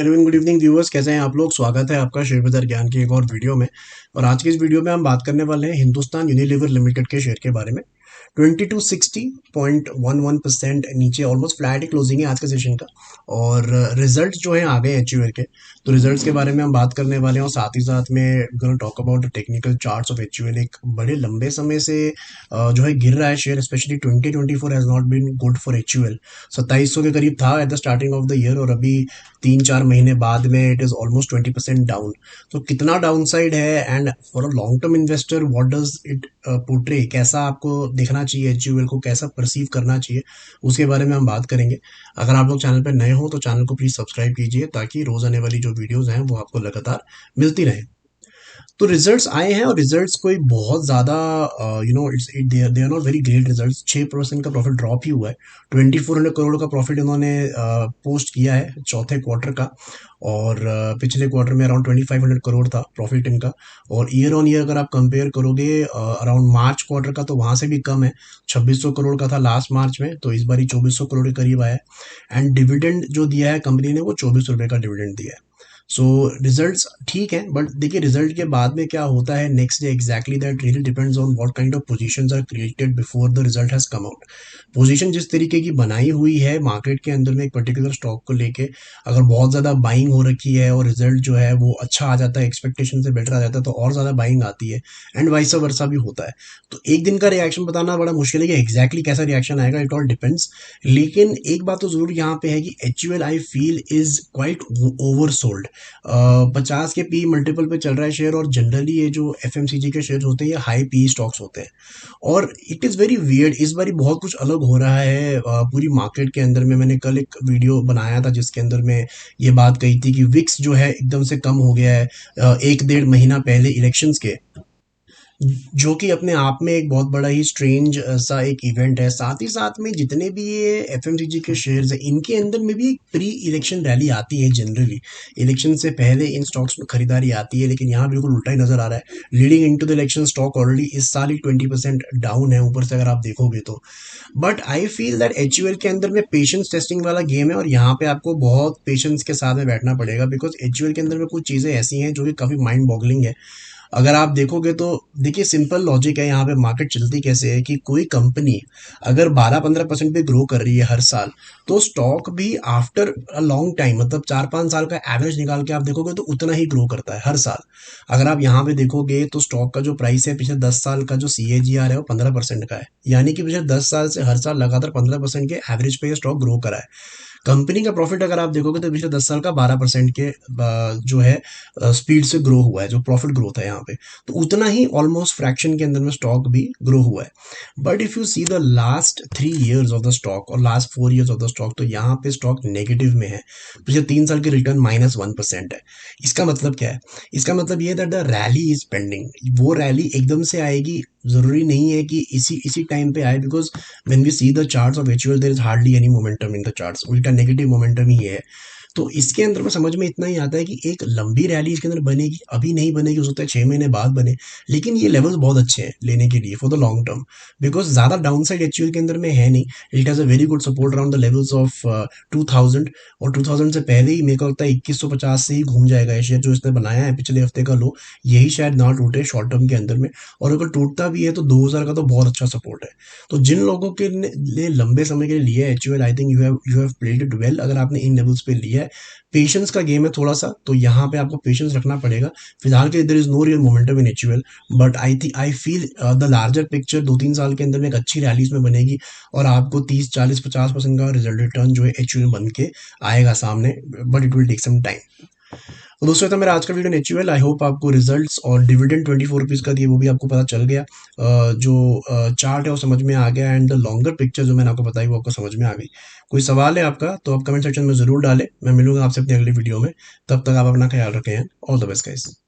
Hello and good evening viewers, कैसे हैं आप लोग। स्वागत है आपका शेयर बाजार ज्ञान की एक और वीडियो में। और आज की इस वीडियो में हम बात करने वाले हैं हिंदुस्तान यूनिलीवर लिमिटेड के शेयर के बारे में। 2260.11% नीचे, ऑलमोस्ट फ्लैट ही क्लोजिंग है आज के सेशन का। और रिजल्ट जो है आ गए एचयूएल के, तो रिजल्ट्स के बारे में हम बात करने वाले हैं। और साथ ही साथ में gonna talk about the technical charts of HUL. एक बड़े लंबे समय से जो है गिर रहा है share, specially 2024 has not been good for HUL. 2700 के करीब था at the starting of the year, और अभी 3-4 महीने बाद में इट इज ऑलमोस्ट 20% डाउन। तो कितना डाउन साइड है, and for a long term investor what does it portray, कैसा आपको देखना चाहिए एचयूएल को, कैसा परसीव करना चाहिए, उसके बारे में हम बात करेंगे। अगर आप लोग चैनल पर नए हो तो चैनल को प्लीज सब्सक्राइब कीजिए, ताकि रोज आने वाली जो वीडियोस हैं वो आपको लगातार मिलती रहे। तो रिजल्ट्स आए हैं, और रिजल्ट्स कोई बहुत ज़्यादा it's they are not very great results. 6% का प्रॉफिट ड्रॉप ही हुआ है। 2400 करोड़ का प्रॉफिट इन्होंने पोस्ट किया है चौथे क्वार्टर का। और पिछले क्वार्टर में अराउंड 2500 करोड़ था प्रॉफिट इनका। और ईयर ऑन ईयर अगर आप कंपेयर करोगे अराउंड मार्च क्वार्टर का, तो वहाँ से भी कम है। 2600 करोड़ का था लास्ट मार्च में, तो इस बार 2400 करोड़ के करीब आया है। एंड डिविडेंड जो दिया है कंपनी ने, वो 24 रुपये का डिविडेंड दिया है। सो रिजल्ट्स ठीक है, बट देखिए रिजल्ट के बाद में क्या होता है next day, exactly that really depends on what kind of positions are created before the result has come out. Position जिस तरीके की बनाई हुई है मार्केट के अंदर में एक पर्टिकुलर स्टॉक को लेके, अगर बहुत ज़्यादा बाइंग हो रखी है और रिजल्ट जो है वो अच्छा आ जाता है, एक्सपेक्टेशन से बेटर आ जाता है, तो और ज़्यादा बाइंग आती है। एंड वाइस वर्सा भी होता है। तो एक दिन का रिएक्शन बताना बड़ा मुश्किल है कि एग्जैक्टली कैसा रिएक्शन आएगा, इट ऑल डिपेंड्स। लेकिन एक बात तो जरूर यहाँ पे है कि HUL I feel is quite over sold. 50 के पी मल्टीपल पे चल रहा है शेयर, और जनरली ये जो एफएमसीजी के शेयर होते हैं ये हाई पी स्टॉक्स होते हैं। और इट इज़ वेरी वियर्ड, इस बार बहुत कुछ अलग हो रहा है पूरी मार्केट के अंदर में। मैंने कल एक वीडियो बनाया था जिसके अंदर में ये बात कही थी कि विक्स जो है एकदम से कम हो गया है 1-1.5 महीना पहले इलेक्शंस के, जो कि अपने आप में एक बहुत बड़ा ही स्ट्रेंज सा एक इवेंट है। साथ ही साथ में जितने भी ये एफएमसीजी के शेयर्स हैं, इनके अंदर में भी एक प्री इलेक्शन रैली आती है जनरली। इलेक्शन से पहले इन स्टॉक्स में खरीदारी आती है, लेकिन यहाँ बिल्कुल उल्टा ही नजर आ रहा है। Leading into the election stock already इस साल ही 20% डाउन है ऊपर से, अगर आप देखोगे तो। But I feel that HUL के अंदर में पेशेंस टेस्टिंग वाला गेम है, और यहाँ पे आपको बहुत पेशेंस के साथ में बैठना पड़ेगा, बिकॉज एचयूएल के अंदर में कुछ चीज़ें ऐसी हैं जो कि काफ़ी माइंड बॉगलिंग है। अगर आप देखोगे तो देखिए सिंपल लॉजिक है यहाँ पे। मार्केट चलती कैसे है कि कोई कंपनी अगर 12-15% पे ग्रो कर रही है हर साल, तो स्टॉक भी आफ्टर अ लॉन्ग टाइम, मतलब 4-5 साल का एवरेज निकाल के आप देखोगे तो उतना ही ग्रो करता है हर साल। अगर आप यहाँ पे देखोगे तो स्टॉक का जो प्राइस है पिछले 10 साल का जो CAGR है वो 15% का है। यानी कि पिछले 10 साल से हर साल लगातार 15% के एवरेज पे ये स्टॉक ग्रो करा है। कंपनी का प्रॉफिट अगर आप देखोगे तो पिछले 10 साल का 12% के जो है स्पीड से ग्रो हुआ है, जो प्रॉफिट ग्रोथ है यहाँ पे। तो उतना ही ऑलमोस्ट फ्रैक्शन के अंदर में स्टॉक भी ग्रो हुआ है। But if you see the last 3 years of the stock और last 4 years of the stock, तो यहाँ पे स्टॉक नेगेटिव में है। पिछले 3 साल की रिटर्न -1% है। इसका मतलब क्या है? इसका मतलब ये है that the rally is pending. वो रैली एकदम से आएगी, जरूरी नहीं है कि इसी इसी टाइम पे आए, because when we see the charts of HUL there is hardly any momentum in the charts, उल्टा नेगेटिव मोमेंटम ही है। तो इसके अंदर में समझ में इतना ही आता है कि एक लंबी रैली इसके अंदर बनेगी, अभी नहीं बनेगी, हो सकता है 6 महीने बाद बने। लेकिन ये लेवल्स बहुत अच्छे हैं लेने के लिए for the long term, because ज्यादा डाउन साइड एचयूएल के अंदर में है नहीं। It has a very good support around the levels of 2000, और 2000 से पहले ही मेरे को लगता है 2150 से ही घूम जाएगा ये शेयर। जो इसने बनाया है पिछले हफ्ते का लो, यही शायद ना टूटे शॉर्ट टर्म के अंदर में। और अगर टूटता भी है तो 2000 का तो बहुत अच्छा सपोर्ट है। तो जिन लोगों के लिए लंबे समय के लिए लिया है HUL, I think you have played it well. अगर आपने इन लेवल्स पे लिया है, पेशेंस का गेम है थोड़ा सा, तो यहाँ पे आपको पेशेंस रखना पड़ेगा। फिलहाल के there is no real momentum in HUL, but I feel the larger picture 2-3 साल के अंदर में एक अच्छी रैलीज में बनेगी, और आपको 30-40-50% का रिजल्ट रिटर्न जो है एचयूएल बन के आएगा सामने। But it will take some time. तो दोस्तों, था मेरा आज का वीडियो नेचुरल। आई होप आपको रिजल्ट्स और डिविडेंड 24 रुपीज़ का दिए वो भी आपको पता चल गया। जो चार्ट है वो समझ में आ गया, एंड द लॉन्गर पिक्चर जो मैंने आपको बताई वो आपको समझ में आ गई। कोई सवाल है आपका तो आप कमेंट सेक्शन में ज़रूर डालें। मैं मिलूंगा आपसे अपनी अगली वीडियो में। तब तक आप अपना ख्याल रखें। All the best guys.